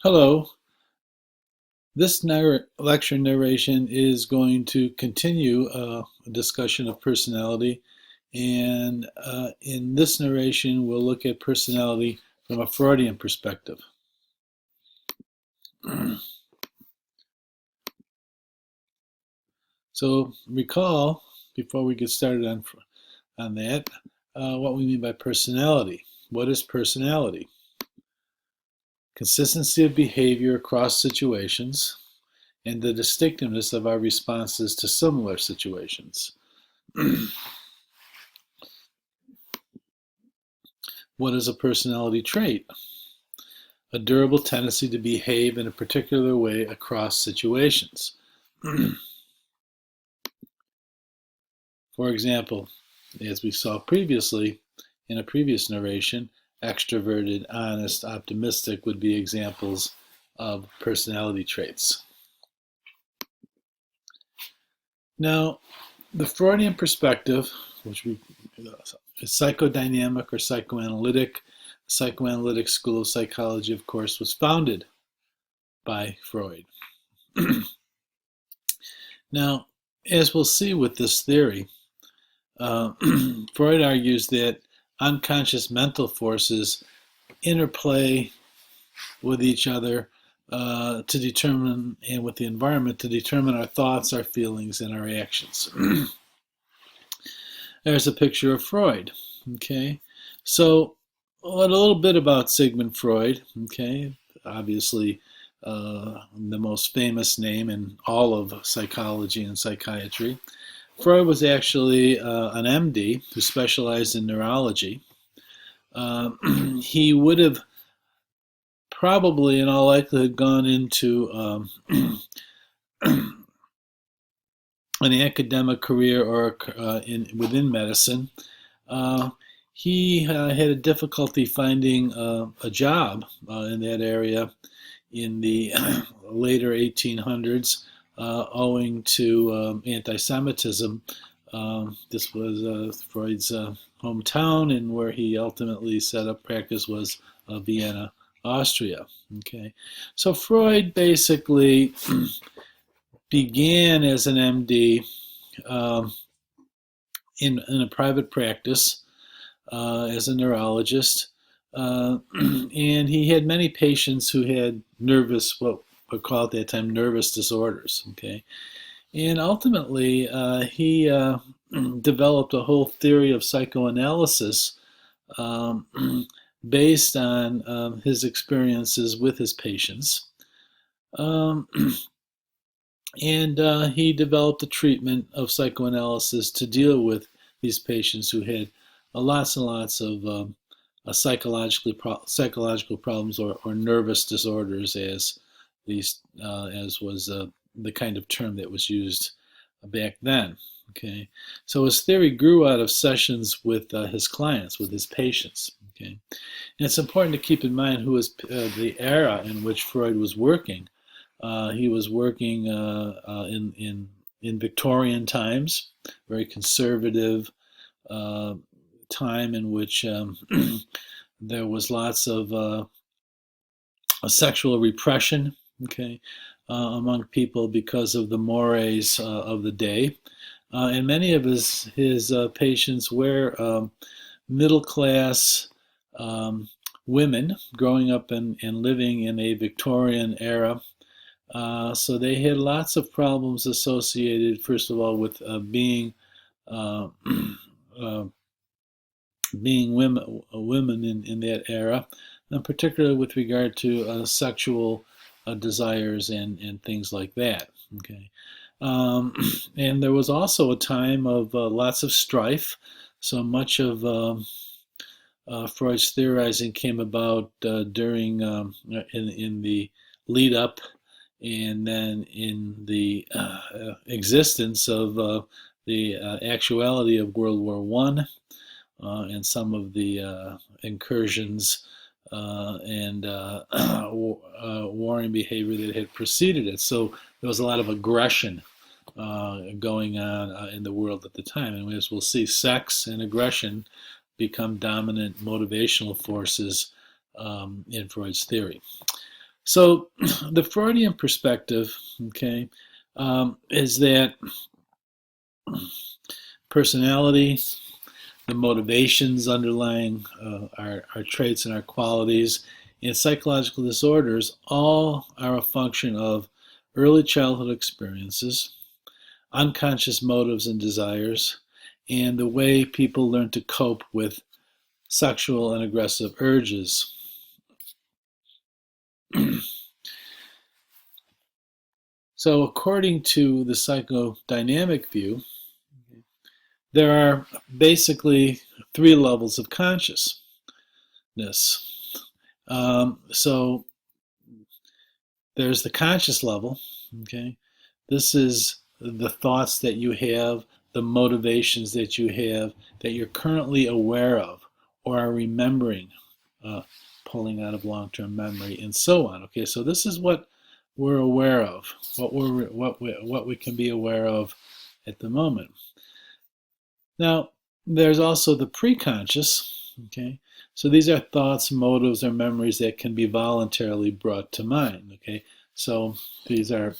Hello. This lecture narration is going to continue a discussion of personality, and in this narration, we'll look at personality from a Freudian perspective. So, recall, before we get started on that, what we mean by personality. What is personality? Consistency of behavior across situations and the distinctiveness of our responses to similar situations. What is a personality trait? A durable tendency to behave in a particular way across situations. For example, as we saw previously in a previous narration, extroverted, honest, optimistic would be examples of personality traits. Now, the Freudian perspective, which is psychodynamic or psychoanalytic, the psychoanalytic school of psychology, of course, was founded by Freud. Now, as we'll see with this theory, Freud argues that unconscious mental forces interplay with each other to determine, and with the environment, to determine our thoughts, our feelings, and our actions. There's a picture of Freud. Okay, so a little bit about Sigmund Freud. Okay, obviously the most famous name in all of psychology and psychiatry. Freud was actually an MD who specialized in neurology. He would have probably, in all likelihood, gone into an academic career or within medicine. He had a difficulty finding a job in that area in the later 1800s, owing to anti-Semitism. This was Freud's hometown, and where he ultimately set up practice was Vienna, Austria. Okay, so Freud basically began as an MD in a private practice as a neurologist, and he had many patients who had what we call at that time nervous disorders. Okay, and ultimately he developed a whole theory of psychoanalysis based on his experiences with his patients. And he developed a treatment of psychoanalysis to deal with these patients who had lots and lots of psychological problems or nervous disorders, as was the kind of term that was used back then. Okay, so his theory grew out of sessions with his clients, with his patients. Okay, and it's important to keep in mind who was the era in which Freud was working. He was working in Victorian times, very conservative time in which there was lots of sexual repression, okay, among people because of the mores of the day. And many of his patients were middle class women growing up and living in a Victorian era. So they had lots of problems associated, first of all, with being uh, being women in that era, and particularly with regard to sexual desires and things like that. Okay, and there was also a time of lots of strife. So much of Freud's theorizing came about during in the lead up and then in the existence of the actuality of World War I and some of the incursions and warring behavior that had preceded it. So there was a lot of aggression going on in the world at the time. And as we'll see, sex and aggression become dominant motivational forces in Freud's theory. So the Freudian perspective, okay, is that personality, the motivations underlying our traits and our qualities, and psychological disorders all are a function of early childhood experiences, unconscious motives and desires, and the way people learn to cope with sexual and aggressive urges. So, according to the psychodynamic view, there are basically three levels of consciousness. So, there's the conscious level, okay? This is the thoughts that you have, the motivations that you have, that you're currently aware of or are remembering, uh, pulling out of long-term memory, and so on. Okay, so this is what we're aware of, what we can be aware of at the moment. Now, there's also the preconscious. Okay, so these are thoughts, motives, or memories that can be voluntarily brought to mind. Okay, so these are,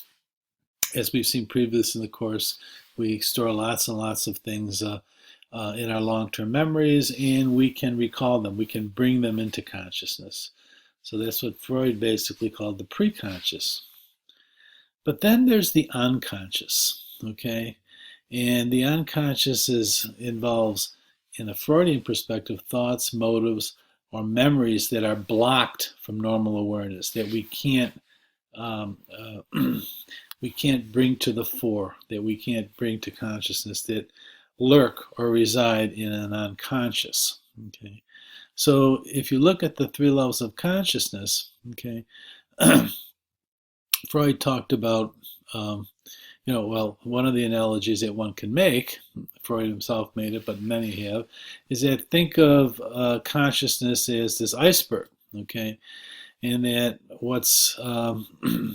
as we've seen previously in the course, we store lots and lots of things in our long-term memories, and we can recall them. We can bring them into consciousness. So that's what Freud basically called the preconscious. But then there's the unconscious, okay? And the unconscious involves, in a Freudian perspective, thoughts, motives, or memories that are blocked from normal awareness, that um, we can't bring to the fore, that we can't bring to consciousness, that lurk or reside in an unconscious. Okay, so if you look at the three levels of consciousness, okay, Freud talked about, one of the analogies that one can make, Freud himself made it, but many have, is that think of consciousness as this iceberg, okay? And that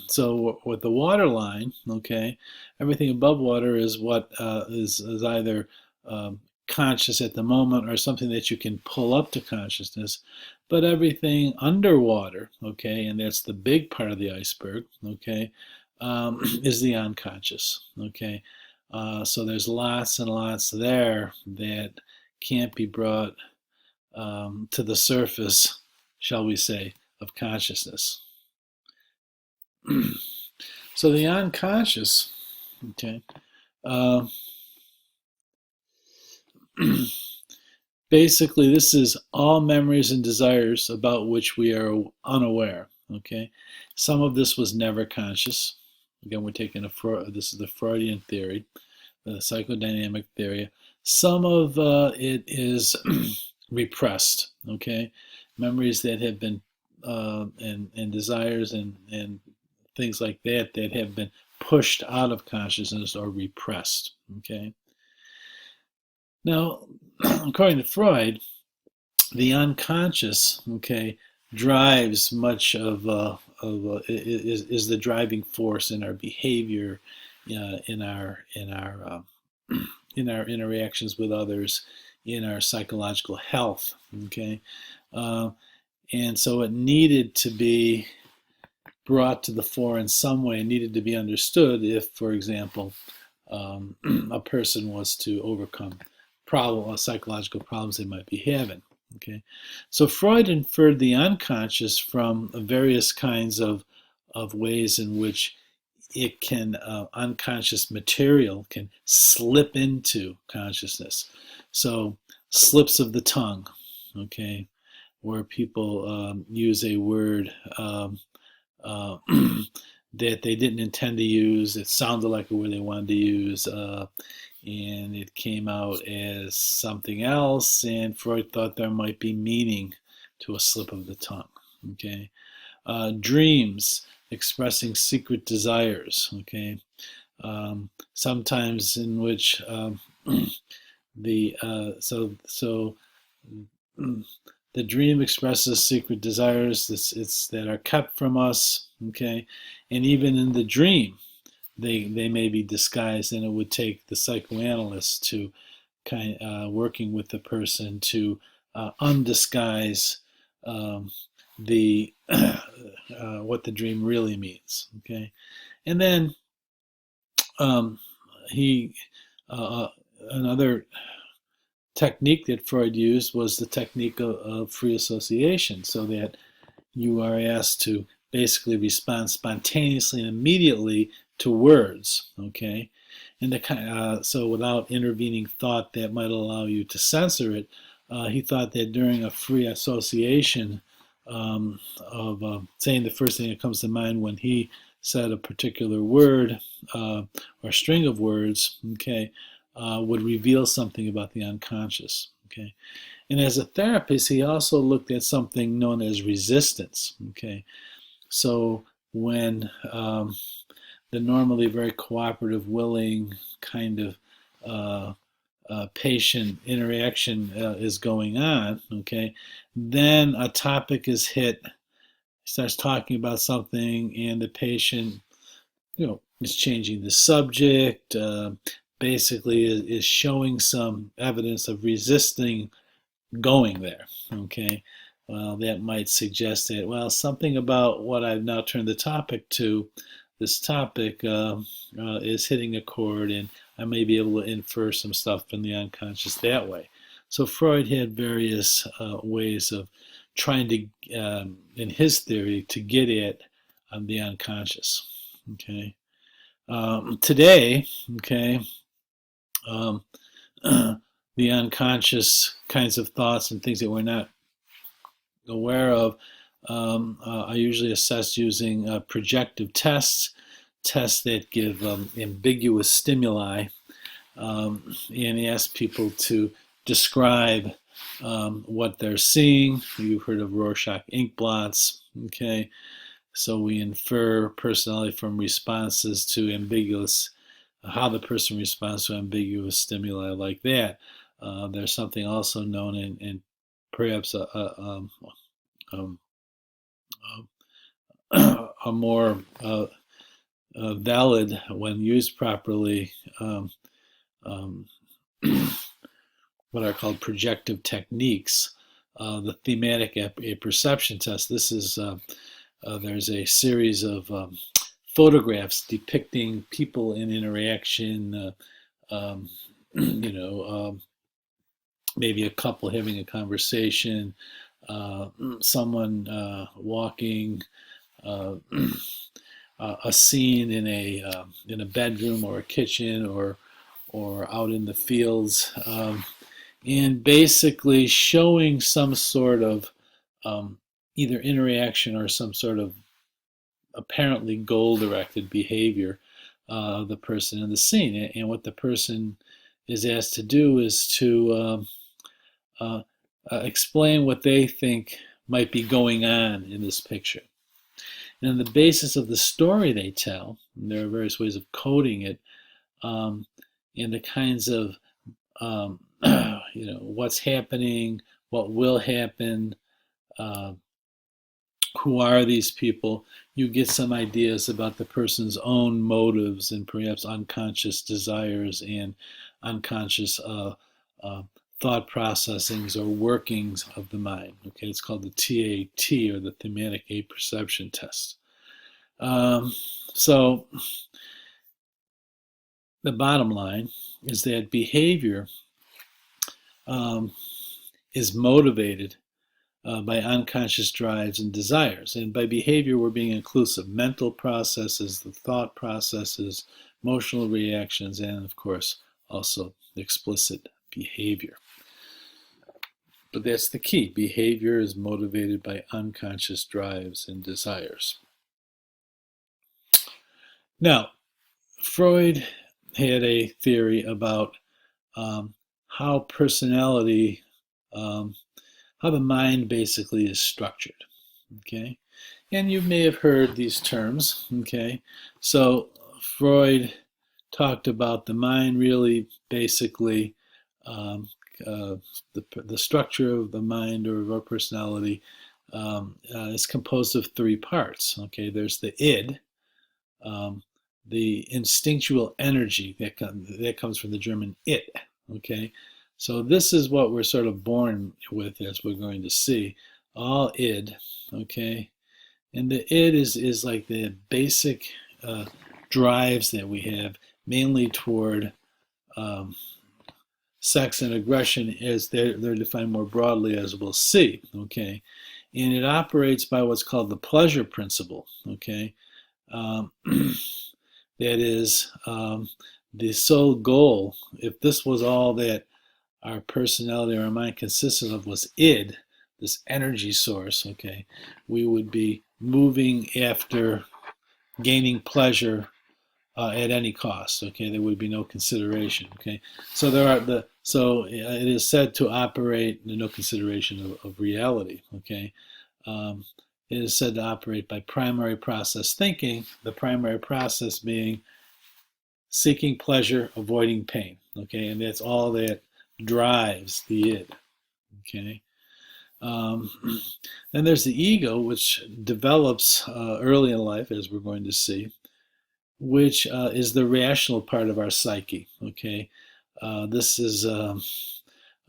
so with the water line, okay, everything above water is what is either conscious at the moment or something that you can pull up to consciousness. But everything underwater, okay, and that's the big part of the iceberg, okay, is the unconscious, okay. So there's lots and lots there that can't be brought to the surface, shall we say, of consciousness. So the unconscious, okay, uh, basically this is all memories and desires about which we are unaware, okay. Some of this was never conscious. Again, we're taking this is the Freudian theory, the psychodynamic theory. Some of it is repressed, okay, memories that have been and desires and things like that that have been pushed out of consciousness or repressed, okay. Now, according to Freud, the unconscious, okay, drives much is the driving force in our behavior, in our interactions with others, in our psychological health, okay. Uh, and so it needed to be brought to the fore in some way, needed to be understood if, for example, a person was to overcome psychological problems they might be having. Okay, so Freud inferred the unconscious from various kinds of ways in which it can unconscious material can slip into consciousness. So slips of the tongue, okay, where people use a word uh, that they didn't intend to use. It sounded like a word they wanted to use, and it came out as something else. And Freud thought there might be meaning to a slip of the tongue. Okay, dreams expressing secret desires. Okay, sometimes in which the so the dream expresses secret desires that are kept from us, okay, and even in the dream they may be disguised, and it would take the psychoanalyst to working with the person to undisguise the what the dream really means. Okay, and then he another technique that Freud used was the technique of free association, so that you are asked to basically respond spontaneously and immediately to words, okay? And so without intervening thought that might allow you to censor it, he thought that during a free association of saying the first thing that comes to mind when he said a particular word or string of words, okay, would reveal something about the unconscious, okay? And as a therapist, he also looked at something known as resistance, okay? So when the normally very cooperative, willing kind of patient interaction is going on, okay, then a topic is hit, starts talking about something, and the patient, is changing the subject, basically is showing some evidence of resisting going there, okay. Well, that might suggest that, well, something about what I've now turned the topic to, this topic is hitting a chord, and I may be able to infer some stuff from the unconscious that way. So Freud had various ways of trying to, in his theory, to get at the unconscious. Okay. Today, okay, the unconscious kinds of thoughts and things that we're not aware of are usually assessed using projective tests that give ambiguous stimuli, and ask people to describe what they're seeing. You've heard of Rorschach ink blots, okay? So we infer personality from responses to ambiguous, how the person responds to ambiguous stimuli like that. There's something also known in perhaps a more valid, when used properly, what are called projective techniques. The thematic apperception test. This is there's a series of photographs depicting people in interaction. Maybe a couple having a conversation, someone walking, a scene in a bedroom or a kitchen or out in the fields, and basically showing some sort of either interaction or some sort of apparently goal-directed behavior of the person in the scene. And what the person is asked to do is to explain what they think might be going on in this picture. And on the basis of the story they tell, and there are various ways of coding it, and the kinds of what's happening, what will happen, who are these people, you get some ideas about the person's own motives and perhaps unconscious desires and unconscious thought processings or workings of the mind. Okay, it's called the TAT, or the thematic apperception test. So the bottom line is that behavior is motivated by unconscious drives and desires. And by behavior, we're being inclusive. Mental processes, the thought processes, emotional reactions, and of course, also explicit behavior. But that's the key. Behavior is motivated by unconscious drives and desires. Now, Freud had a theory about how personality, how the mind basically is structured, okay? And you may have heard these terms, okay? So Freud talked about the mind really basically, the structure of the mind or of our personality is composed of three parts, okay? There's the id, the instinctual energy that comes from the German it, okay? So this is what we're sort of born with, as we're going to see. All id, okay? And the id is like the basic drives that we have, mainly toward um, sex and aggression, as they're defined more broadly, as we'll see. Okay, and it operates by what's called the pleasure principle. Okay, that is the sole goal. If this was all that our personality or our mind consisted of, was id, this energy source, okay, we would be moving after gaining pleasure at any cost. Okay, there would be no consideration. Okay, so it is said to operate no consideration of reality. Okay, um, it is said to operate by primary process thinking. The primary process being seeking pleasure, avoiding pain. Okay, and that's all that drives the id. Okay. Um, then there's the ego, which develops early in life, as we're going to see, which is the rational part of our psyche. Okay, this is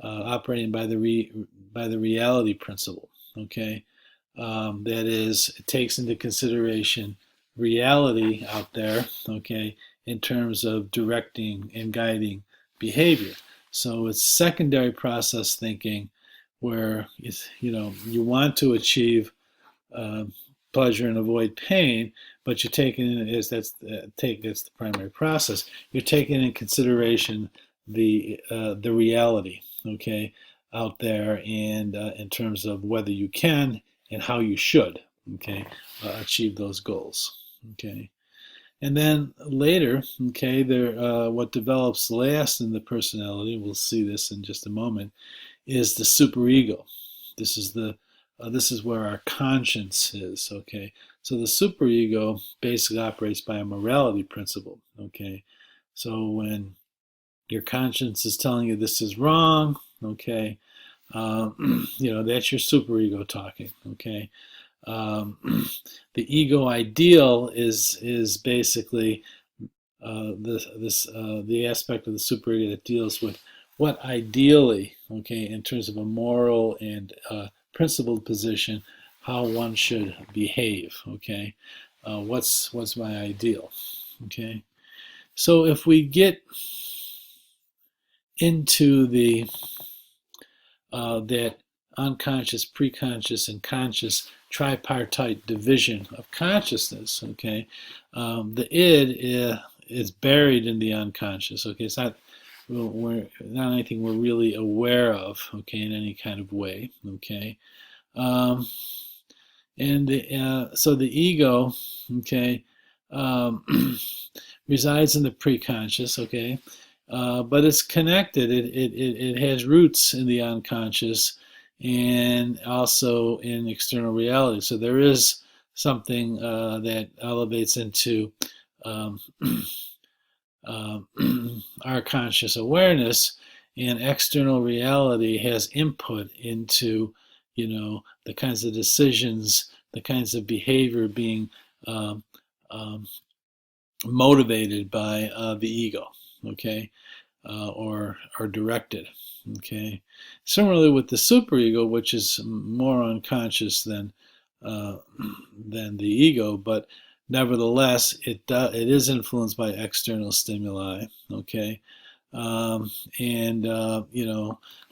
operating by the reality principle. Okay, that is, it takes into consideration reality out there. Okay, in terms of directing and guiding behavior. So it's secondary process thinking, where you want to achieve uh, pleasure and avoid pain, but you're taking it as that's the primary process. You're taking in consideration the reality, okay, out there, and in terms of whether you can and how you should, okay, achieve those goals, okay. And then later, okay, what develops last in the personality, we'll see this in just a moment, is the superego. This is where our conscience is. Okay, so the superego basically operates by a morality principle. Okay, so when your conscience is telling you this is wrong, okay, that's your superego talking. Okay, um, the ego ideal is basically the aspect of the superego that deals with what ideally, okay, in terms of a moral and principled position, how one should behave. Okay, what's my ideal? Okay, so if we get into the that unconscious, preconscious, and conscious tripartite division of consciousness, okay, the id is buried in the unconscious. Okay, it's not we're not anything we're really aware of. Okay, in any kind of way. Okay, um, so the ego, okay, um, resides in the preconscious. Okay, but it's connected. It has roots in the unconscious and also in external reality. So there is something that elevates into um, our conscious awareness, and external reality has input into, the kinds of decisions, the kinds of behavior being um, um, motivated by the ego. Okay, or directed. Okay. Similarly with the superego, which is more unconscious uh, than the ego, but nevertheless, it is influenced by external stimuli. Okay. And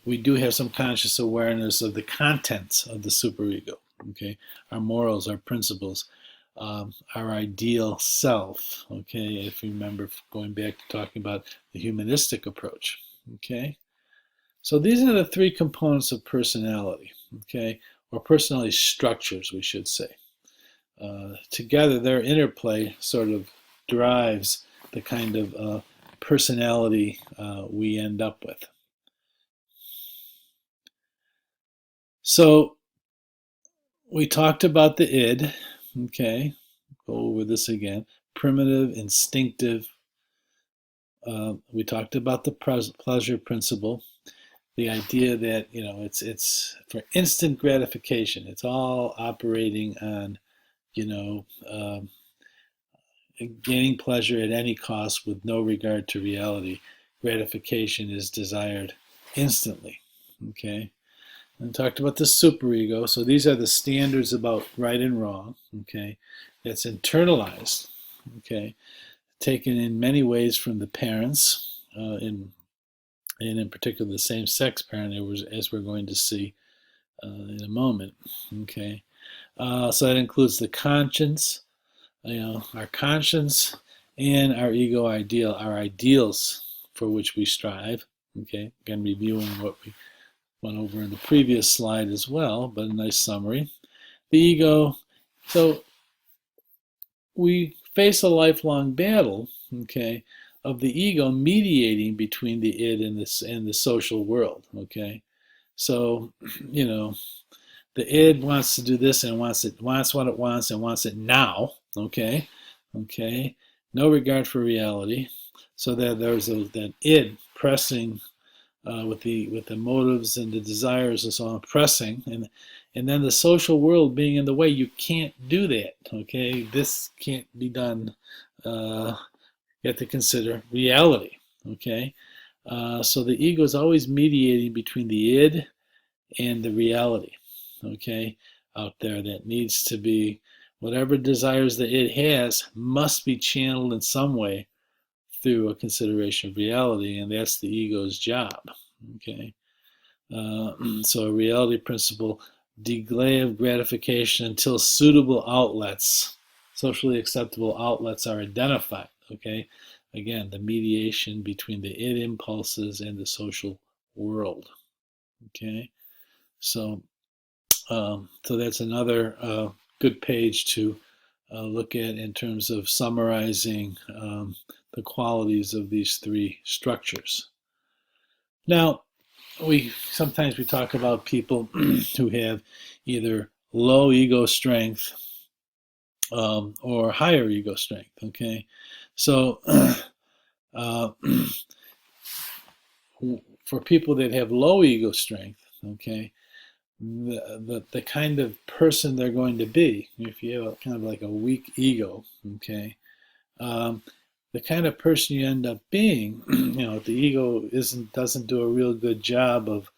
we do have some conscious awareness of the contents of the superego. Okay, our morals, our principles, our ideal self. Okay, if you remember going back to talking about the humanistic approach. Okay, so these are the three components of personality. Okay, or personality structures, we should say. Together, their interplay sort of drives the kind of personality we end up with. So we talked about the id. Okay, go over this again. Primitive, instinctive. We talked about the pleasure principle, the idea that it's for instant gratification. It's all operating on you know um, gaining pleasure at any cost with no regard to reality. Gratification is desired instantly. Okay. and talked about the superego. So these are the standards about right and wrong. Okay, that's internalized. Okay, taken in many ways from the parents, and in particular the same-sex parent, as we're going to see in a moment. Okay, so that includes the conscience, our conscience, and our ego ideal, our ideals for which we strive. Okay, again, reviewing what we went over in the previous slide as well, but a nice summary. The ego. So we face a lifelong battle, okay, of the ego mediating between the id and the social world. Okay, so the id wants to do this and wants what it wants and wants it now. Okay, no regard for reality. So that there's that id pressing with the motives and the desires and so on, pressing, and then the social world being in the way. You can't do that. Okay, this can't be done. You have to consider reality. Okay, so the ego is always mediating between the id and the reality. Okay, out there that needs to be, whatever desires the id has must be channeled in some way through a consideration of reality, and that's the ego's job. Okay, so a reality principle, delay of gratification until suitable outlets, socially acceptable outlets, are identified. Okay, again, the mediation between the id impulses and the social world. Okay, so so that's another good page to look at in terms of summarizing the qualities of these three structures. Now, sometimes we talk about people who have either low ego strength or higher ego strength. Okay, so for people that have low ego strength, okay, the kind of person they're going to be, if you have kind of like a weak ego, okay, the kind of person you end up being, the ego doesn't do a real good job of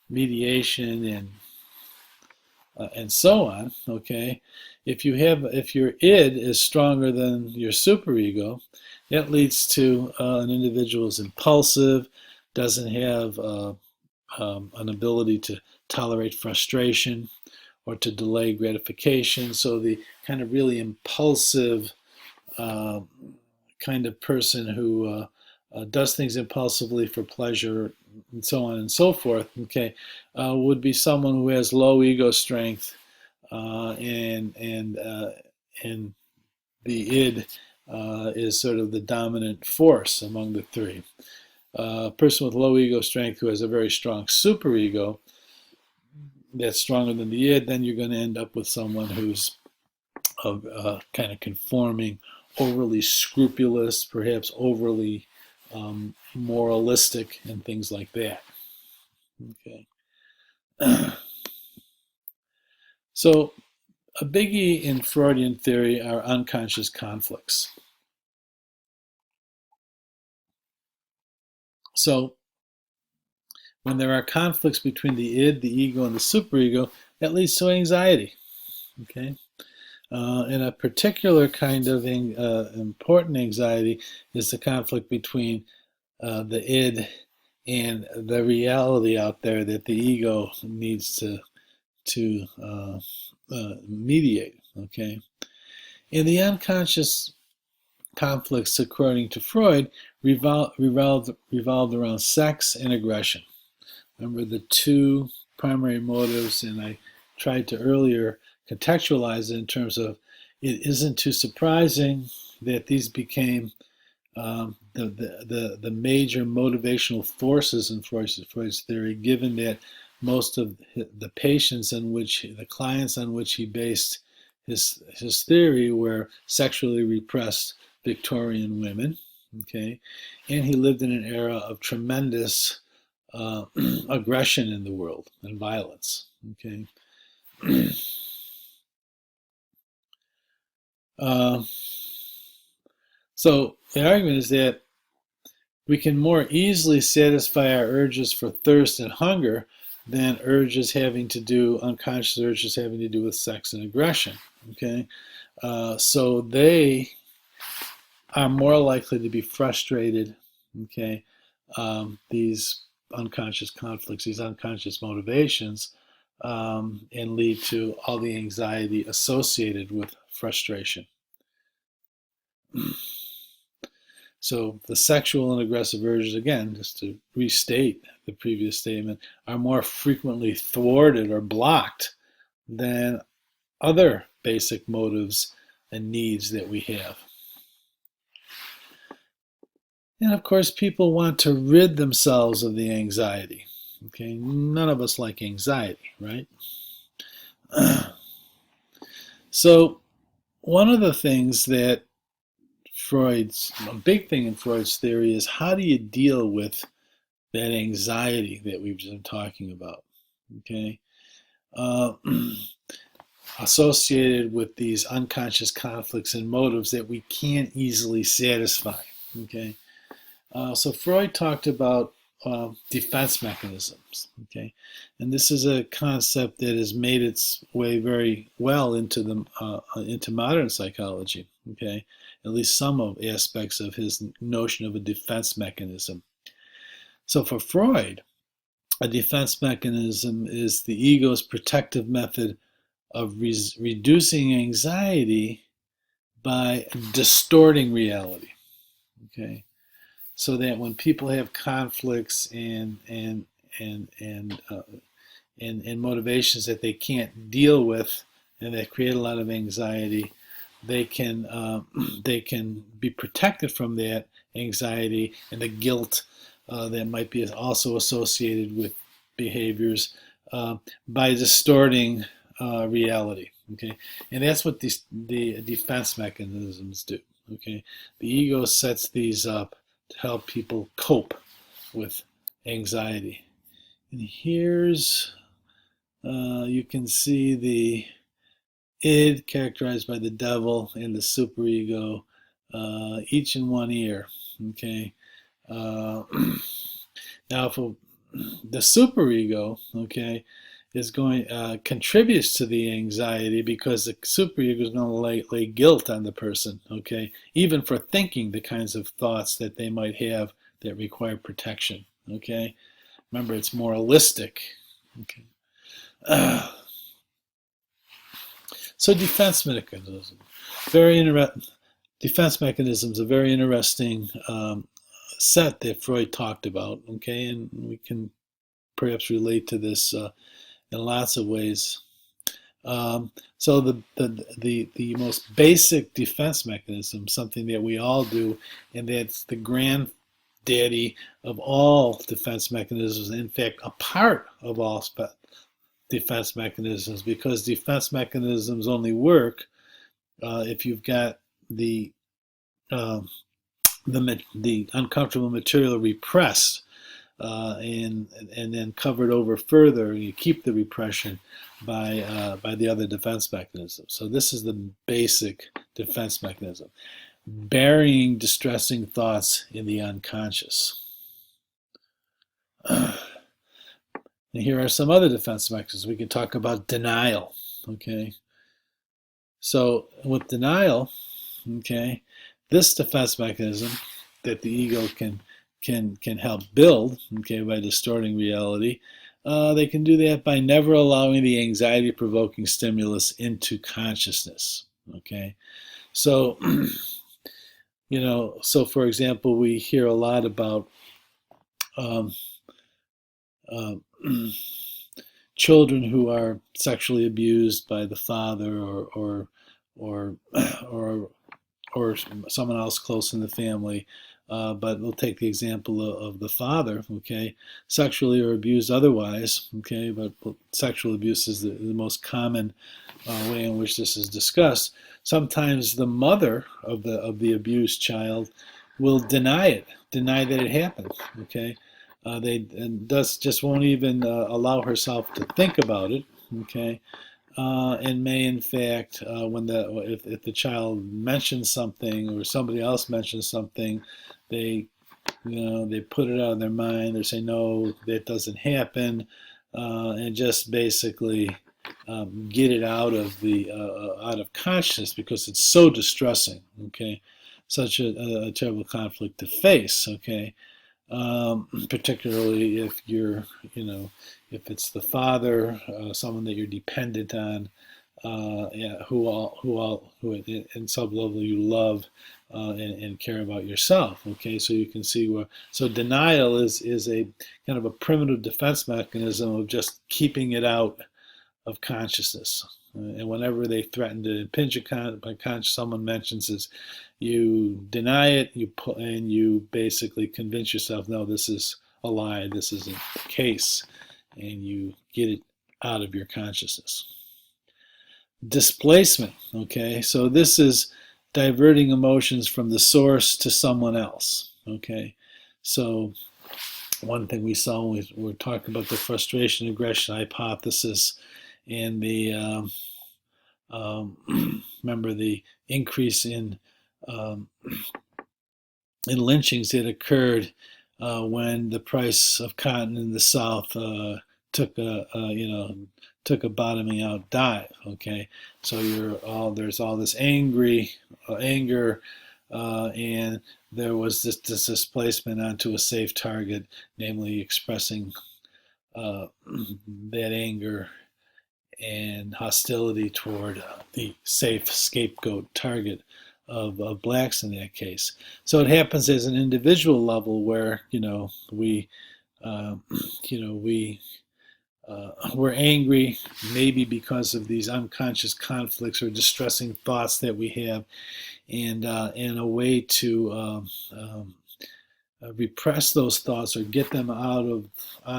mediation and so on. Okay, if your id is stronger than your superego, that leads to an individual is impulsive, doesn't have an ability to tolerate frustration or to delay gratification. So the kind of really impulsive kind of person who does things impulsively for pleasure and so on and so forth, okay, would be someone who has low ego strength and the id is sort of the dominant force among the three. A person with low ego strength who has a very strong superego that's stronger than the id, then you're going to end up with someone who's kind of conforming, overly scrupulous, perhaps overly moralistic, and things like that. Okay. So a biggie in Freudian theory are unconscious conflicts. So when there are conflicts between the id, the ego, and the superego, that leads to anxiety. Okay. And a particular kind of important anxiety is the conflict between the id and the reality out there that the ego needs to mediate. Okay, and the unconscious conflicts, according to Freud, revolved around sex and aggression. Remember the two primary motives, and I tried to earlier contextualize it in terms of it isn't too surprising that these became the major motivational forces in Freud's theory, given that most of the clients on which he based his theory were sexually repressed Victorian women. Okay, and he lived in an era of tremendous aggression in the world and violence. Okay. So the argument is that we can more easily satisfy our urges for thirst and hunger than unconscious urges having to do with sex and aggression. Okay, so they are more likely to be frustrated. Okay, these unconscious conflicts, these unconscious motivations, and lead to all the anxiety associated with frustration. So the sexual and aggressive urges, again, just to restate the previous statement, are more frequently thwarted or blocked than other basic motives and needs that we have. And of course, people want to rid themselves of the anxiety. Okay, none of us like anxiety, right? So one of the things that a big thing in Freud's theory is, how do you deal with that anxiety that we've been talking about? Okay, associated with these unconscious conflicts and motives that we can't easily satisfy. Okay, so Freud talked about defense mechanisms. Okay, and this is a concept that has made its way very well into modern psychology. Okay, at least some of aspects of his notion of a defense mechanism. So for Freud, a defense mechanism is the ego's protective method of reducing anxiety by distorting reality. Okay, so that when people have conflicts and motivations that they can't deal with and that create a lot of anxiety, they can be protected from that anxiety and the guilt that might be also associated with behaviors by distorting reality. Okay, and that's what the defense mechanisms do. Okay, the ego sets these up to help people cope with anxiety. And here's you can see the id, characterized by the devil, and the superego, each in one ear. Okay. Now, if the superego, okay, is going contributes to the anxiety, because the superego is going to lay guilt on the person. Okay, even for thinking the kinds of thoughts that they might have that require protection. Okay, remember, it's moralistic. Okay. So defense mechanism, defense mechanisms, a very interesting set that Freud talked about. Okay, and we can perhaps relate to this in lots of ways. So the most basic defense mechanism, something that we all do, and that's the granddaddy of all defense mechanisms. In fact, a part of all defense mechanisms, because defense mechanisms only work if you've got the uncomfortable material repressed and then covered over further. You keep the repression by the other defense mechanism. So this is the basic defense mechanism: burying distressing thoughts in the unconscious. And here are some other defense mechanisms. We can talk about denial. Okay, so with denial, okay, this defense mechanism that the ego can help build, okay, by distorting reality. They can do that by never allowing the anxiety-provoking stimulus into consciousness. Okay, so so for example, we hear a lot about children who are sexually abused by the father or or someone else close in the family. But we'll take the example of the father, okay, sexually or abused otherwise, okay, but sexual abuse is the most common way in which this is discussed. Sometimes the mother of the abused child will deny that it happened, okay. They just won't even allow herself to think about it, okay. And may, in fact, if the child mentions something or somebody else mentions something, they put it out of their mind. They say, no, that doesn't happen. and just basically get it out of the out of consciousness because it's so distressing. Okay, such a terrible conflict to face. Okay, particularly if you're, if it's the father, someone that you're dependent on, yeah, who in some level you love and care about yourself. Okay, so you can see where so denial is a kind of a primitive defense mechanism of just keeping it out of consciousness. And whenever they threaten to impinge upon conscious, someone mentions this, you deny it, and you basically convince yourself, no, this is a lie, this isn't the case, and you get it out of your consciousness. Displacement, okay, so this is diverting emotions from the source to someone else, okay. So one thing we saw when we were talking about the frustration aggression hypothesis and the remember the increase in lynchings that occurred when the price of cotton in the South took a bottoming out dive. Okay, so there's all this anger, and there was this displacement onto a safe target, namely expressing that anger and hostility toward the safe scapegoat target of blacks in that case. So it happens as an individual level where we uh, we're angry maybe because of these unconscious conflicts or distressing thoughts that we have, and a way to repress those thoughts or get them out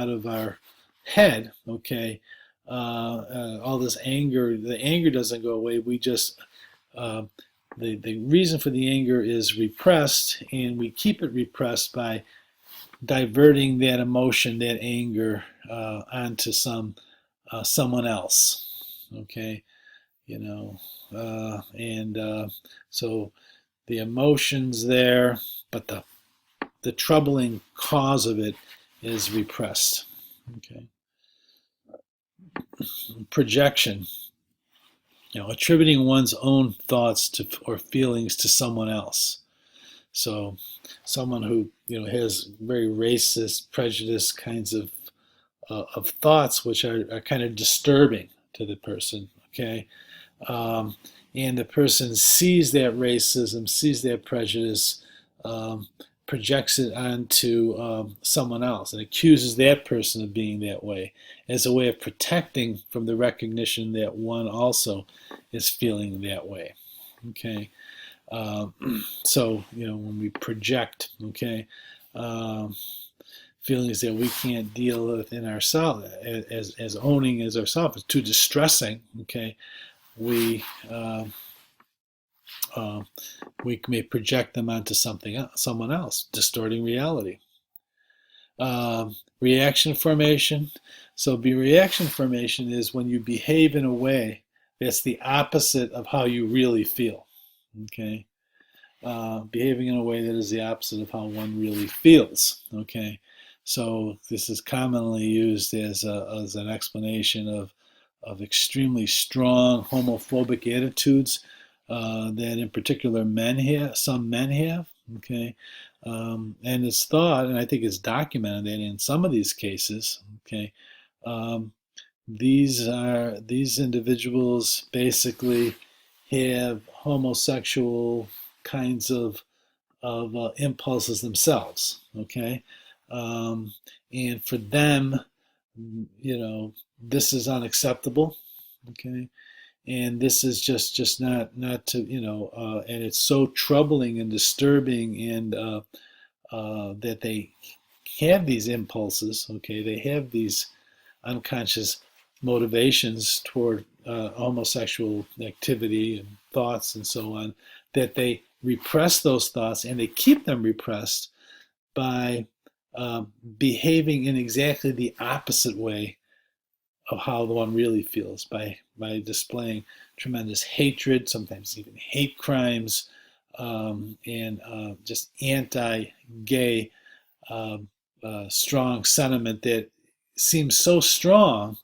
of our head. Okay, all this anger, the anger doesn't go away. We just the reason for the anger is repressed, and we keep it repressed by diverting that emotion, that anger, onto someone else. Okay, and so the emotion's there, but the troubling cause of it is repressed. Okay. Projection, attributing one's own thoughts to or feelings to someone else. So someone who has very racist, prejudiced kinds of thoughts, which are kind of disturbing to the person. Okay, and the person sees that racism, sees that prejudice, um, projects it onto someone else and accuses that person of being that way as a way of protecting from the recognition that one also is feeling that way. Okay, so when we project, okay, feelings that we can't deal with in ourselves as owning as ourselves is too distressing. Okay, we uh, we may project them onto someone else, distorting reality. Reaction formation. So, reaction formation is when you behave in a way that's the opposite of how you really feel. Okay, behaving in a way that is the opposite of how one really feels. Okay, so this is commonly used as an explanation of extremely strong homophobic attitudes that, in particular, some men have. Okay, and it's thought, and I think it's documented that in some of these cases, okay, um, these individuals basically have homosexual kinds of impulses themselves. Okay, um, and for them, this is unacceptable. Okay, and this is just not to and it's so troubling and disturbing, and that they have these impulses. Okay, they have these unconscious motivations toward homosexual activity and thoughts and so on, that they repress those thoughts, and they keep them repressed by behaving in exactly the opposite way of how the one really feels, by displaying tremendous hatred, sometimes even hate crimes, and just anti-gay strong sentiment that seems so strong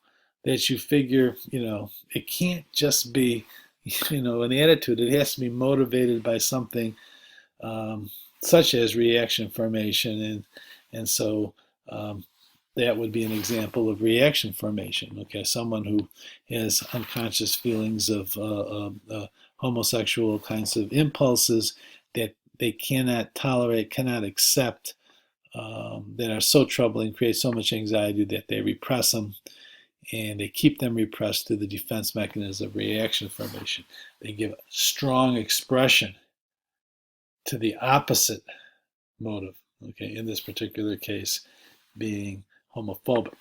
that you figure, it can't just be, an attitude. It has to be motivated by something um, such as reaction formation, and so um, that would be an example of reaction formation. Okay, someone who has unconscious feelings of homosexual kinds of impulses that they cannot tolerate, cannot accept, that are so troubling, create so much anxiety that they repress them, and they keep them repressed through the defense mechanism of reaction formation. They give strong expression to the opposite motive, okay, in this particular case being homophobic.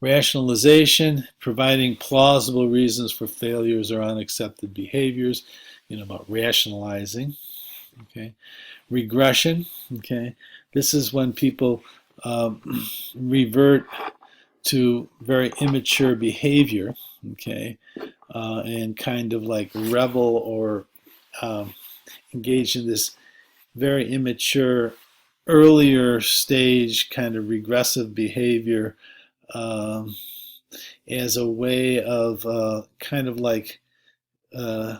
Rationalization, providing plausible reasons for failures or unaccepted behaviors, about rationalizing, okay. Regression, okay, this is when people revert to very immature behavior, okay, and kind of like revel or engage in this very immature, earlier stage kind of regressive behavior um, as a way of kind of like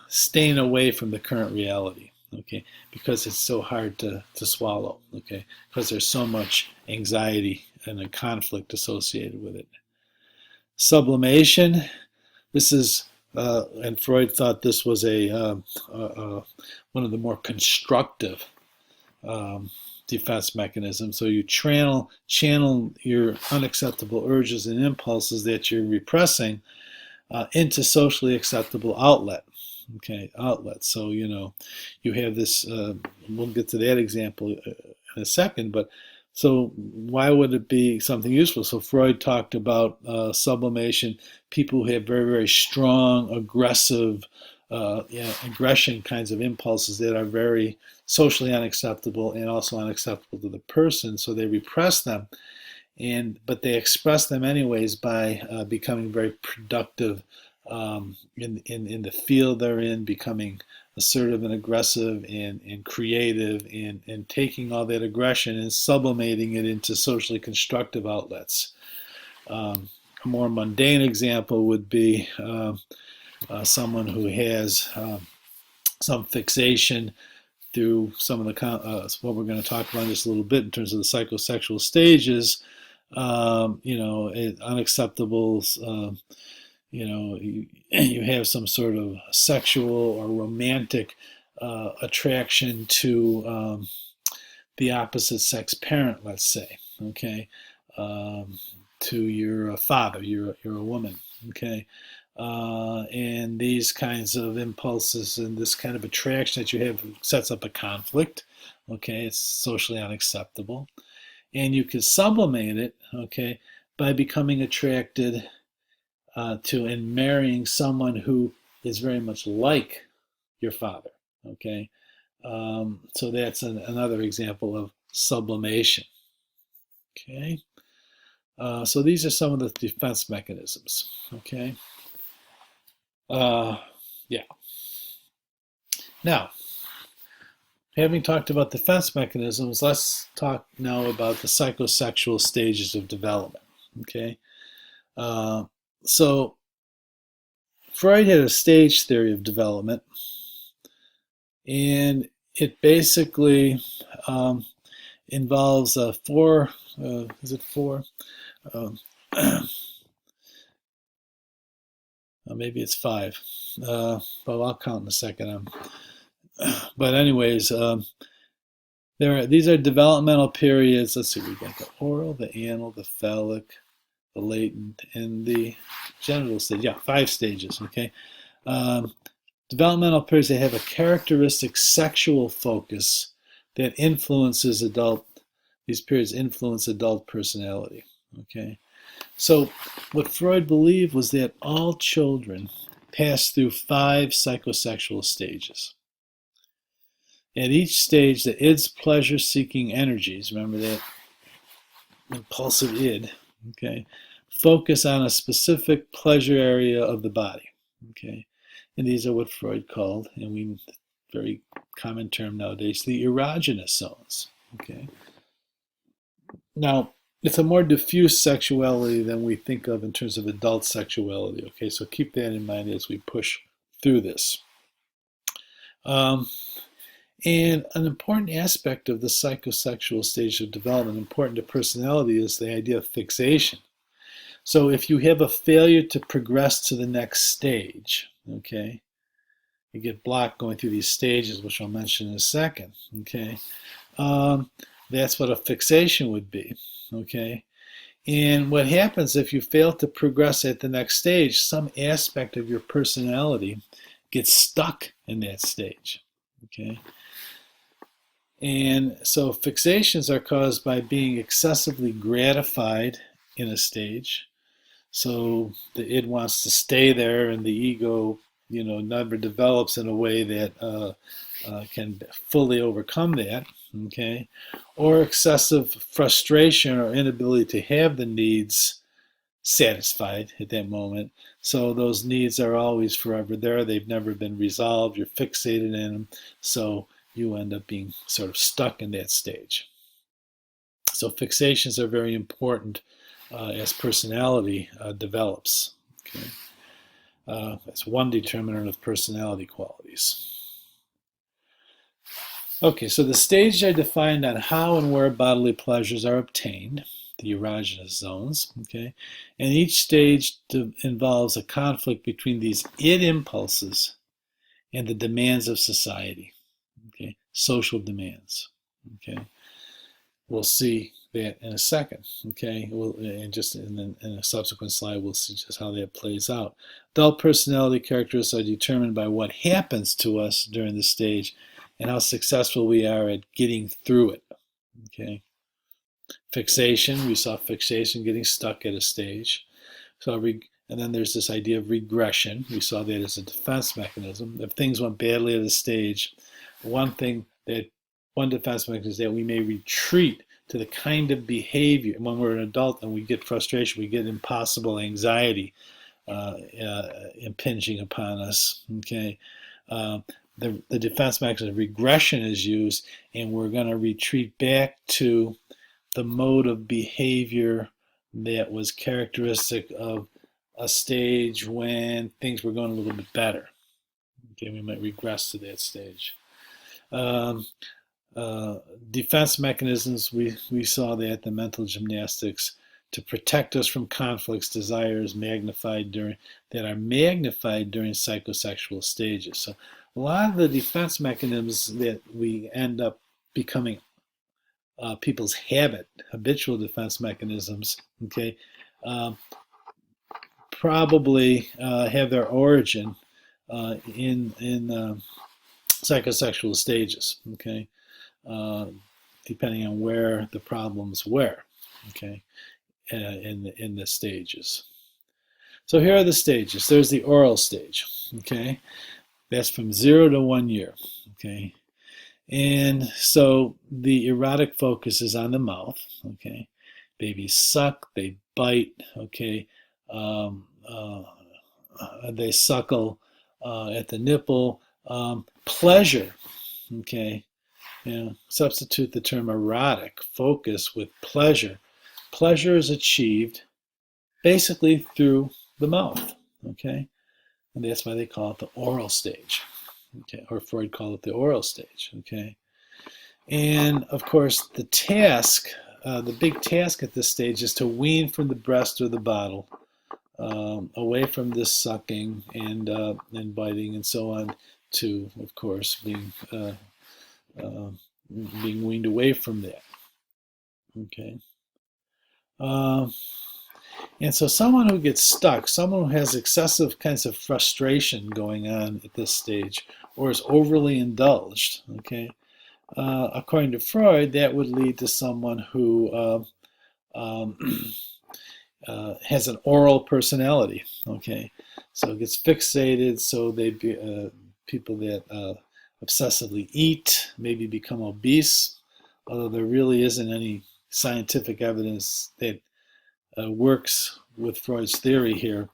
staying away from the current reality, okay, because it's so hard to swallow, okay, because there's so much anxiety and a conflict associated with it. Sublimation, this is, and Freud thought this was one of the more constructive defense mechanisms. So you channel your unacceptable urges and impulses that you're repressing into socially acceptable outlets. So you have this. We'll get to that example in a second, but so why would it be something useful? So Freud talked about sublimation. People who have very, very strong, aggressive, aggression kinds of impulses that are very socially unacceptable and also unacceptable to the person. So they repress them, but they express them anyways by becoming very productive in the field they're in, becoming assertive and aggressive and creative, and taking all that aggression and sublimating it into socially constructive outlets. A more mundane example would be someone who has some fixation through some of the what we're going to talk about in just a little bit in terms of the psychosexual stages. Unacceptable. You have some sort of sexual or romantic attraction to the opposite sex parent, let's say, okay, to your father, you're a woman, okay, and these kinds of impulses and this kind of attraction that you have sets up a conflict, okay, it's socially unacceptable, and you can sublimate it, okay, by becoming attracted to and marrying someone who is very much like your father, okay, so that's another example of sublimation, okay. So these are some of the defense mechanisms, okay. Yeah. Now, having talked about defense mechanisms, let's talk now about the psychosexual stages of development, okay. So Freud had a stage theory of development, and it basically involves four, is it four? Maybe it's five, but I'll count in a second. But anyways, these are developmental periods. Let's see, we got the oral, the anal, the phallic, the latent, and the genital stage. Yeah, 5 stages, okay? Developmental periods, they have a characteristic sexual focus that influences these periods influence adult personality, okay? So what Freud believed was that all children pass through 5 psychosexual stages. At each stage, the id's pleasure-seeking energies, remember that impulsive id, okay, focus on a specific pleasure area of the body, okay, and these are what Freud called, and very common term nowadays, the erogenous zones, okay. Now, it's a more diffuse sexuality than we think of in terms of adult sexuality. Okay, so keep that in mind as we push through this. Um, and an important aspect of the psychosexual stage of development, important to personality, is the idea of fixation. So if you have a failure to progress to the next stage, okay, you get blocked going through these stages, which I'll mention in a second, okay, um, that's what a fixation would be, okay. And what happens if you fail to progress at the next stage, some aspect of your personality gets stuck in that stage, okay. And so fixations are caused by being excessively gratified in a stage. So the id wants to stay there, and the ego, never develops in a way that can fully overcome that. Okay, or excessive frustration or inability to have the needs satisfied at that moment. So those needs are always forever there. They've never been resolved. You're fixated in them. So you end up being sort of stuck in that stage. So fixations are very important as personality develops. Okay. That's one determinant of personality qualities. Okay, so the stages are defined on how and where bodily pleasures are obtained, the erogenous zones, okay? And each stage involves a conflict between these id impulses and the demands of society, okay? Social demands, okay? We'll see that in a second, okay? And just in a subsequent slide, we'll see just how that plays out. Adult personality characteristics are determined by what happens to us during the stage and how successful we are at getting through it, okay? Fixation, we saw fixation getting stuck at a stage. And then there's this idea of regression. We saw that as a defense mechanism. If things went badly at a stage, one defense mechanism is that we may retreat to the kind of behavior. When we're an adult and we get frustration, we get impossible anxiety impinging upon us. Okay, the defense mechanism of regression is used, and we're going to retreat back to the mode of behavior that was characteristic of a stage when things were going a little bit better. Okay, we might regress to that stage. Defense mechanisms, we saw that the mental gymnastics to protect us from conflicts, desires that are magnified during psychosexual stages. So a lot of the defense mechanisms that we end up becoming people's habitual defense mechanisms, okay, probably have their origin in psychosexual stages, okay, depending on where the problems were, okay, in the stages. So here are the stages. There's the oral stage, okay, that's from 0 to 1 year, okay. And so the erotic focus is on the mouth, okay. Babies suck, they bite, okay. They suckle at the nipple. Pleasure, okay. Substitute the term erotic focus with pleasure. Pleasure is achieved basically through the mouth, okay. And that's why they call it the oral stage. Okay, or Freud called it the oral stage, okay? And of course, the big task at this stage is to wean from the breast or the bottle, away from this sucking and biting and so on, to, of course, being weaned away from that, okay? And so someone who gets stuck, someone who has excessive kinds of frustration going on at this stage, or is overly indulged, okay, according to Freud, that would lead to someone who has an oral personality, okay, so it gets fixated, so people that obsessively eat maybe become obese, although there really isn't any scientific evidence that works with Freud's theory here.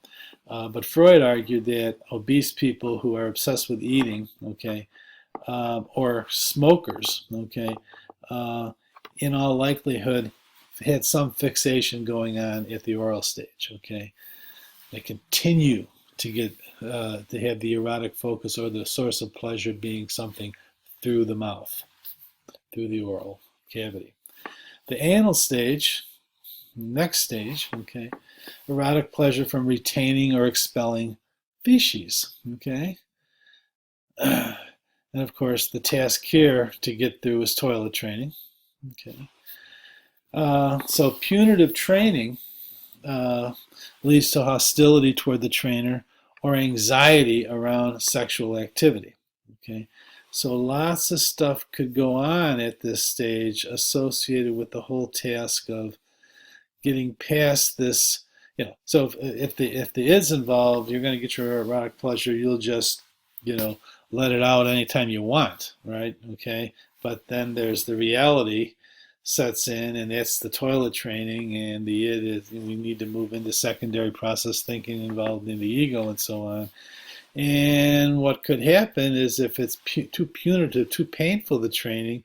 But Freud argued that obese people who are obsessed with eating, okay, or smokers, okay, in all likelihood had some fixation going on at the oral stage. Okay, they continue to get to have the erotic focus or the source of pleasure being something through the mouth, through the oral cavity. The anal stage, next stage, okay, erotic pleasure from retaining or expelling feces, okay? And of course, the task here to get through is toilet training, okay? So punitive training leads to hostility toward the trainer or anxiety around sexual activity, okay? So lots of stuff could go on at this stage associated with the whole task of getting past this. So if the id's involved, you're going to get your erotic pleasure. You'll just, let it out anytime you want, right? Okay. But then there's the reality sets in, and that's the toilet training, and the id is we need to move into secondary process thinking involved in the ego and so on. And what could happen is if it's too punitive, too painful, the training,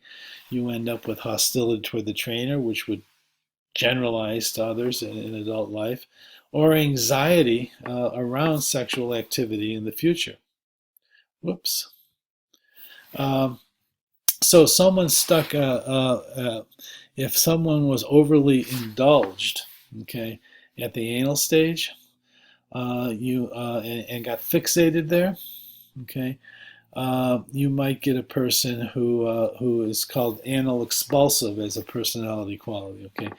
you end up with hostility toward the trainer, which would generalize to others in adult life, or anxiety around sexual activity in the future. Whoops. So someone stuck, if someone was overly indulged, okay, at the anal stage, and got fixated there, okay, you might get a person who is called anal expulsive as a personality quality. Okay,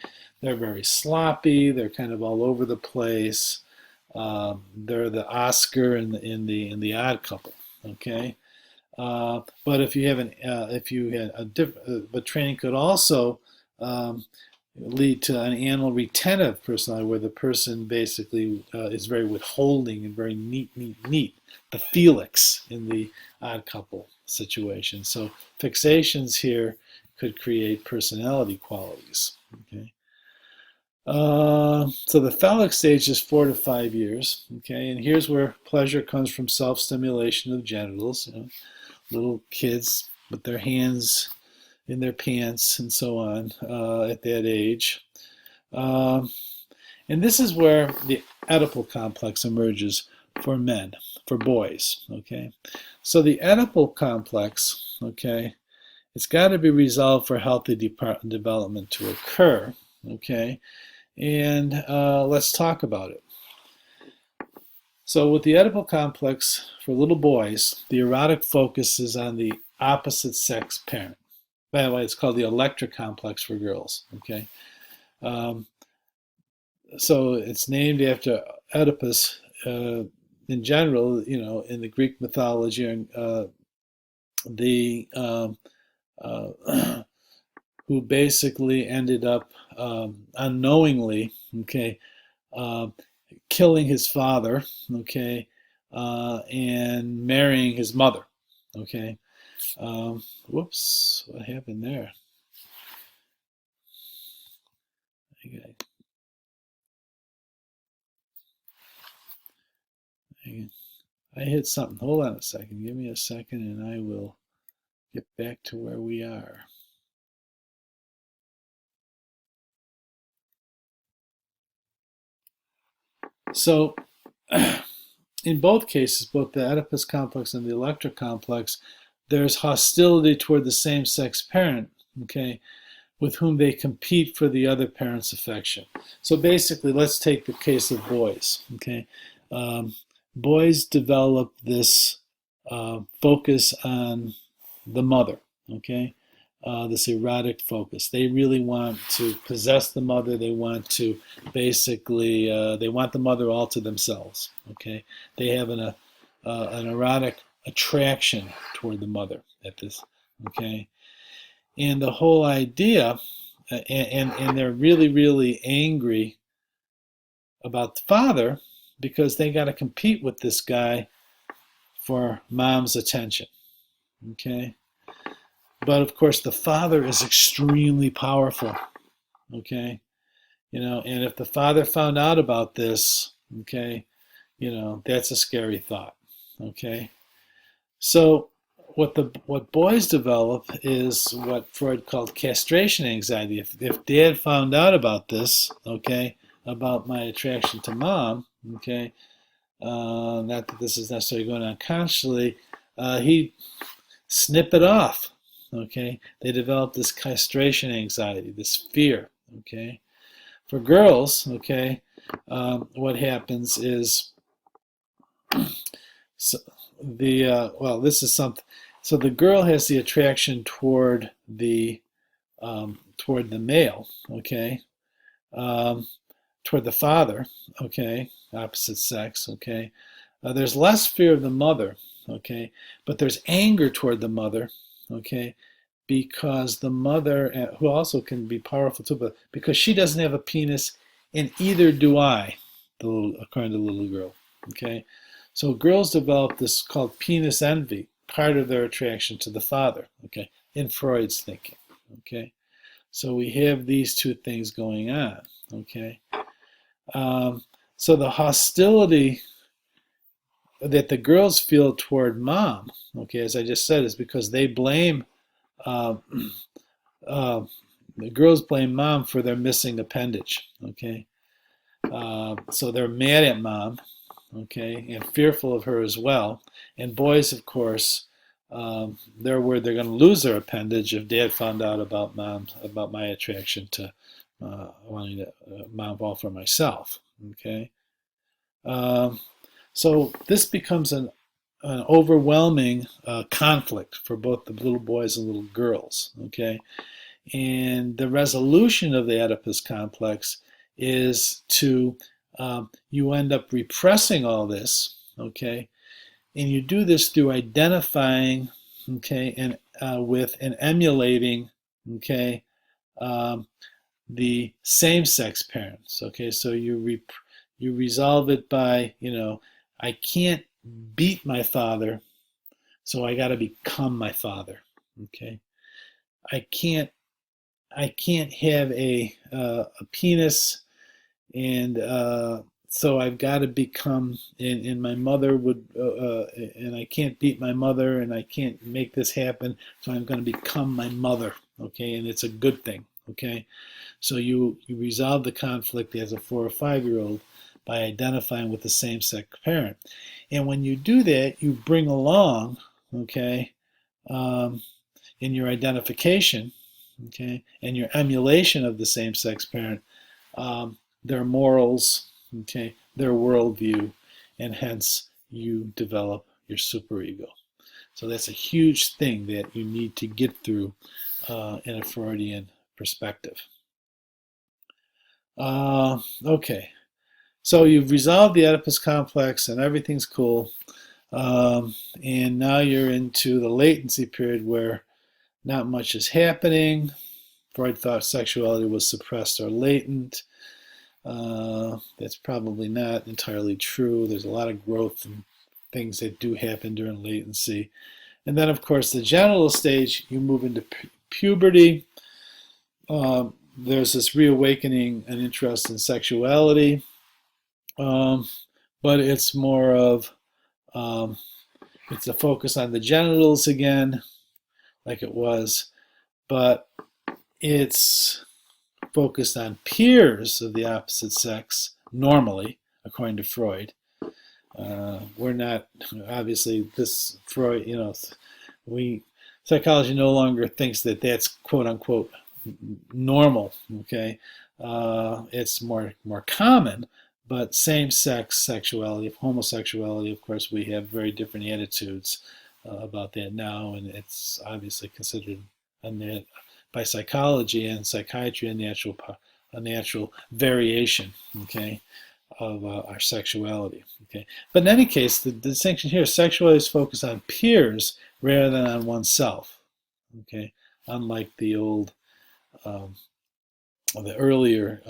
they're very sloppy. They're kind of all over the place. They're the Oscar in the Odd Couple. Okay, but if you have but training could also lead to an anal retentive personality, where the person basically is very withholding and very neat. The Felix in the Odd Couple situation. So fixations here could create personality qualities. Okay. So the phallic stage is 4 to 5 years. Okay, and here's where pleasure comes from self-stimulation of genitals. Little kids with their hands in their pants and so on at that age. And this is where the Oedipal complex emerges for men, for boys. Okay, so the Oedipal complex, okay, it's got to be resolved for healthy development to occur. Okay, and let's talk about it. So with the Oedipal complex for little boys, the erotic focus is on the opposite sex parent. By the way, it's called the electric complex for girls. Okay, so it's named after Oedipus. In general, in the Greek mythology, who basically ended up unknowingly, okay, killing his father, okay, and marrying his mother, okay. Whoops, what happened there? Okay. I hit something. Hold on a second. Give me a second and I will get back to where we are. So, in both cases, both the Oedipus complex and the electric complex, there's hostility toward the same-sex parent, okay, with whom they compete for the other parent's affection. So basically, let's take the case of boys, okay. Boys develop this focus on the mother, okay, this erotic focus. They really want to possess the mother. They want to basically, they want the mother all to themselves, okay. They have an erotic attraction toward the mother at this, okay. And the whole idea, and they're really, really angry about the father because they got to compete with this guy for mom's attention, okay? But of course, the father is extremely powerful, okay? And if the father found out about this, okay, that's a scary thought, okay? So what boys develop is what Freud called castration anxiety. If Dad found out about this, okay, about my attraction to Mom, okay, not that this is necessarily going on consciously, he snip it off. Okay, they develop this castration anxiety, this fear. Okay, for girls, okay, what happens is so well, this is something. So the girl has the attraction toward the male, okay, um, toward the father, okay, opposite sex, okay. There's less fear of the mother, okay, but there's anger toward the mother, okay, because the mother, who also can be powerful too, but because she doesn't have a penis, and either do I, according to the little girl, okay. So girls develop this called penis envy, part of their attraction to the father, okay, in Freud's thinking, okay. So we have these two things going on, okay. Um, so the hostility that the girls feel toward Mom, okay, as I just said, is because they blame, uh, uh, the girls blame Mom for their missing appendage, okay. So they're mad at Mom, okay, and fearful of her as well. And boys, of course, they're worried they're going to lose their appendage if Dad found out about about my attraction to wanting to Mom all for myself, okay. Um, so this becomes an overwhelming conflict for both the little boys and little girls, okay. And the resolution of the Oedipus complex is to, you end up repressing all this, okay, and you do this through identifying, okay, and with and emulating, okay, um, the same-sex parents, okay. So you resolve it by, I can't beat my father, so I got to become my father, okay. I can't I can't have a penis, and so I've got to become, and my mother would, and I can't beat my mother, and I can't make this happen, so I'm going to become my mother, okay, and it's a good thing, okay. So you resolve the conflict as a 4 or 5 year old by identifying with the same-sex parent, and when you do that, you bring along, okay, um, in your identification, okay, and your emulation of the same-sex parent, their morals, okay, their worldview, and hence you develop your superego. So that's a huge thing that you need to get through in a Freudian perspective. Okay, so you've resolved the Oedipus complex and everything's cool. And now you're into the latency period where not much is happening. Freud thought sexuality was suppressed or latent. That's probably not entirely true. There's a lot of growth and things that do happen during latency. And then, of course, the genital stage, you move into puberty. There's this reawakening and interest in sexuality, but it's more of, it's a focus on the genitals again, like it was, but it's focused on peers of the opposite sex normally, according to Freud. We're not, obviously, this Freud, psychology no longer thinks that that's quote unquote normal, okay. It's more common, but same-sex sexuality, homosexuality, of course, we have very different attitudes about that now, and it's obviously considered by psychology and psychiatry a natural variation, okay, of our sexuality, okay. But in any case, the distinction here, sexuality is focused on peers rather than on oneself, okay, unlike the old, the earlier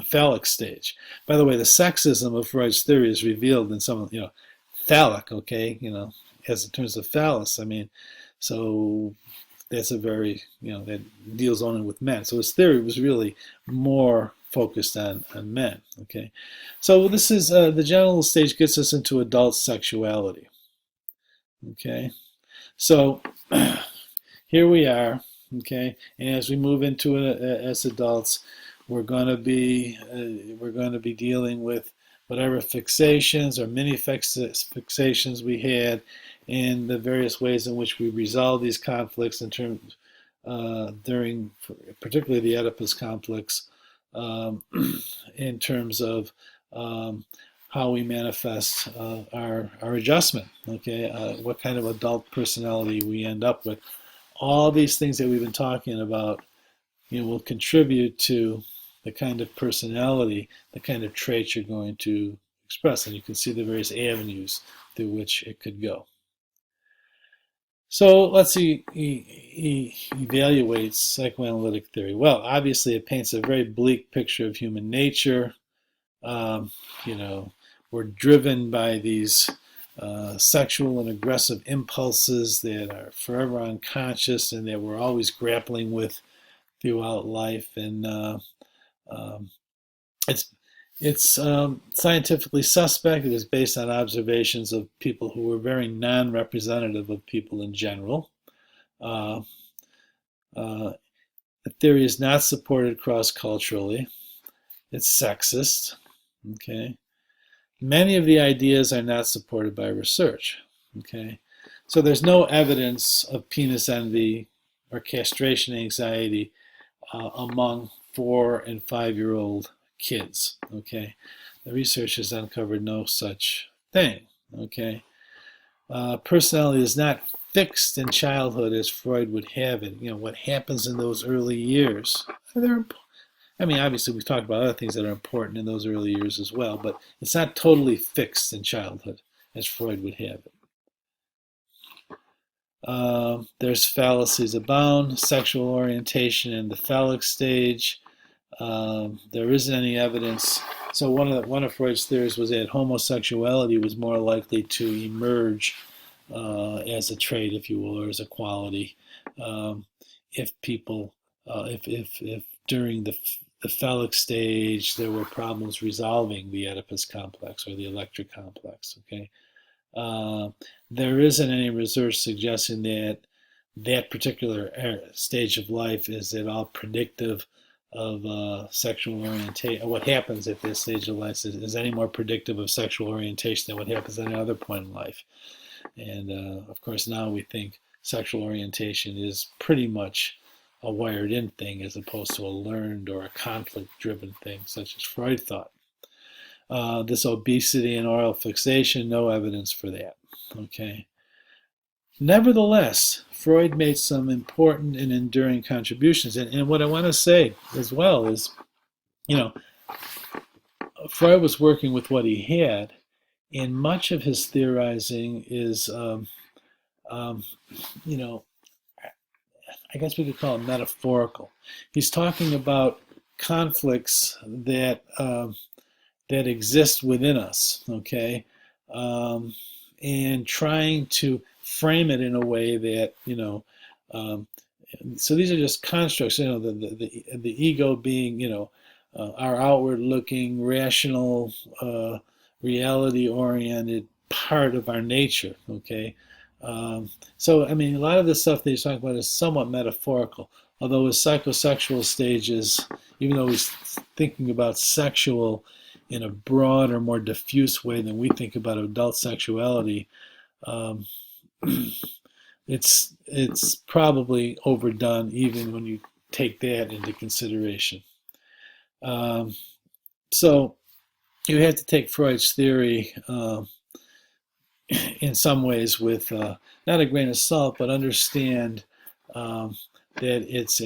phallic stage. By the way, the sexism of Freud's theory is revealed in some, phallic, okay, as in terms of phallus. I mean, so that's a very, that deals only with men. So his theory was really more focused on men, okay. So this is, the genital stage gets us into adult sexuality, okay. So here we are, okay, and as we move into it as adults, we're going to be dealing with whatever fixations or mini fixations we had, and the various ways in which we resolve these conflicts in terms during particularly the Oedipus complex, um, in terms of how we manifest our adjustment, okay, what kind of adult personality we end up with. All these things that we've been talking about, will contribute to the kind of personality, the kind of traits you're going to express. And you can see the various avenues through which it could go. So let's evaluate psychoanalytic theory. Well, obviously it paints a very bleak picture of human nature. Um, you know, we're driven by these sexual and aggressive impulses that are forever unconscious and that we're always grappling with throughout life, and um, it's scientifically suspect. It was based on observations of people who were very non-representative of people in general. Uh, uh, the theory is not supported cross-culturally. It's sexist. Okay, many of the ideas are not supported by research. Okay, so there's no evidence of penis envy or castration anxiety among 4 and 5-year-old kids. Okay, the research has uncovered no such thing. Okay, personality is not fixed in childhood as Freud would have it. What happens in those early years. Obviously, we've talked about other things that are important in those early years as well, but it's not totally fixed in childhood as Freud would have it. There's fallacies abound, sexual orientation in the phallic stage. There isn't any evidence. So one of Freud's theories was that homosexuality was more likely to emerge as a trait, if you will, or as a quality, if people, if during the phallic stage there were problems resolving the Oedipus complex or the electric complex. Okay. There isn't any research suggesting that that particular stage of life is at all predictive of sexual orientation. What happens at this stage of life is any more predictive of sexual orientation than what happens at another point in life. And of course, now we think sexual orientation is pretty much a wired-in thing as opposed to a learned or a conflict-driven thing, such as Freud thought. This obesity and oral fixation, no evidence for that. Okay. Nevertheless, Freud made some important and enduring contributions. And what I want to say as well is, Freud was working with what he had, and much of his theorizing is, I guess we could call it metaphorical. He's talking about conflicts that exist within us, okay, and trying to frame it in a way that so these are just constructs, the ego being our outward-looking, rational, reality-oriented part of our nature, okay. So a lot of the stuff that he's talking about is somewhat metaphorical, although his psychosexual stages, even though he's thinking about sexual in a broader, more diffuse way than we think about adult sexuality, it's probably overdone even when you take that into consideration. So you have to take Freud's theory in some ways with not a grain of salt, but understand that it's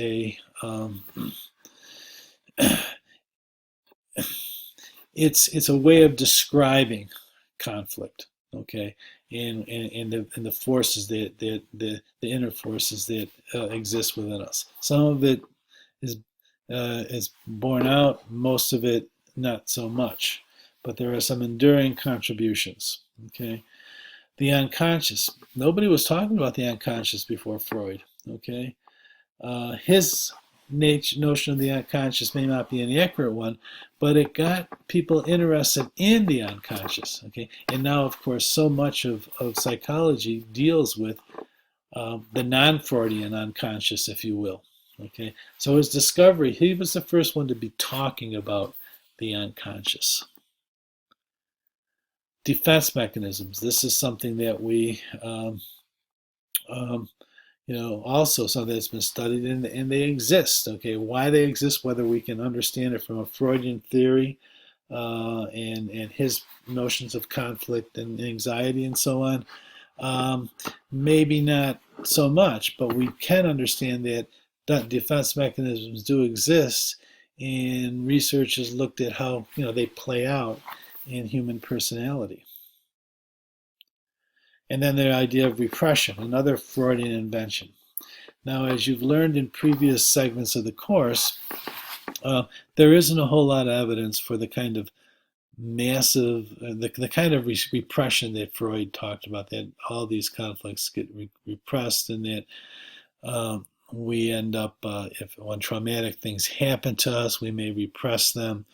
it's a way of describing conflict, okay, and the forces the inner forces that exist within us. Some of it is borne out, most of it not so much, but there are some enduring contributions. Okay, the unconscious. Nobody was talking about the unconscious before Freud. Okay, his notion of the unconscious may not be an accurate one, but it got people interested in the unconscious. Okay, and now, of course, so much of psychology deals with the non-Freudian unconscious, if you will. Okay, so his discovery, he was the first one to be talking about the unconscious. Defense mechanisms. This is something that we, um, also something that's been studied, and they exist. Okay, why they exist, whether we can understand it from a Freudian theory and his notions of conflict and anxiety and so on. Maybe not so much, but we can understand that defense mechanisms do exist, and research has looked at how they play out in human personality. And then the idea of repression, another Freudian invention. Now, as you've learned in previous segments of the course, uh, there isn't a whole lot of evidence for the kind of massive, the kind of repression that Freud talked about, that all these conflicts get repressed, and that we end up, when traumatic things happen to us, we may repress them.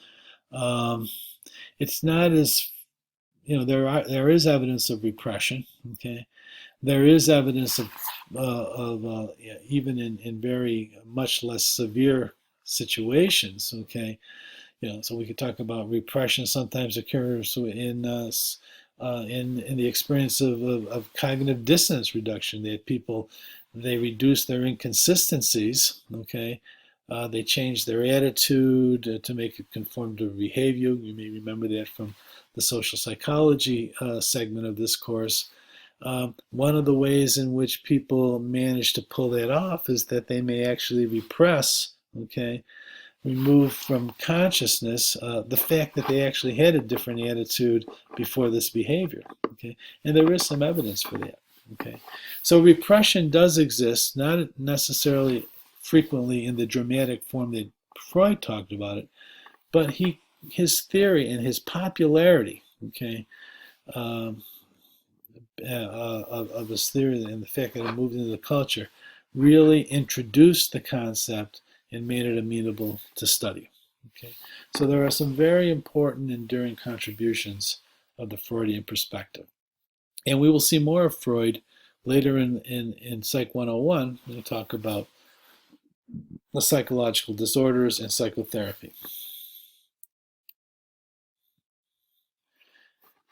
Um, it's not as, there is evidence of repression. Okay, there is evidence of even in very much less severe situations. Okay, so we could talk about repression sometimes occurs in the experience of cognitive dissonance reduction. That people, they reduce their inconsistencies. Okay, they change their attitude to make it conform to behavior. You may remember that from the social psychology segment of this course. One of the ways in which people manage to pull that off is that they may actually repress, okay, remove from consciousness the fact that they actually had a different attitude before this behavior. Okay, and there is some evidence for that. Okay, so repression does exist, not necessarily frequently in the dramatic form that Freud talked about it, but his theory and his popularity, okay, um, of his theory and the fact that it moved into the culture really introduced the concept and made it amenable to study. Okay, so there are some very important enduring contributions of the Freudian perspective. And we will see more of Freud later in Psych 101 when we talk about the psychological disorders and psychotherapy.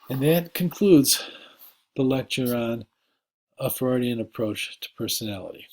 And that concludes the lecture on a Freudian approach to personality.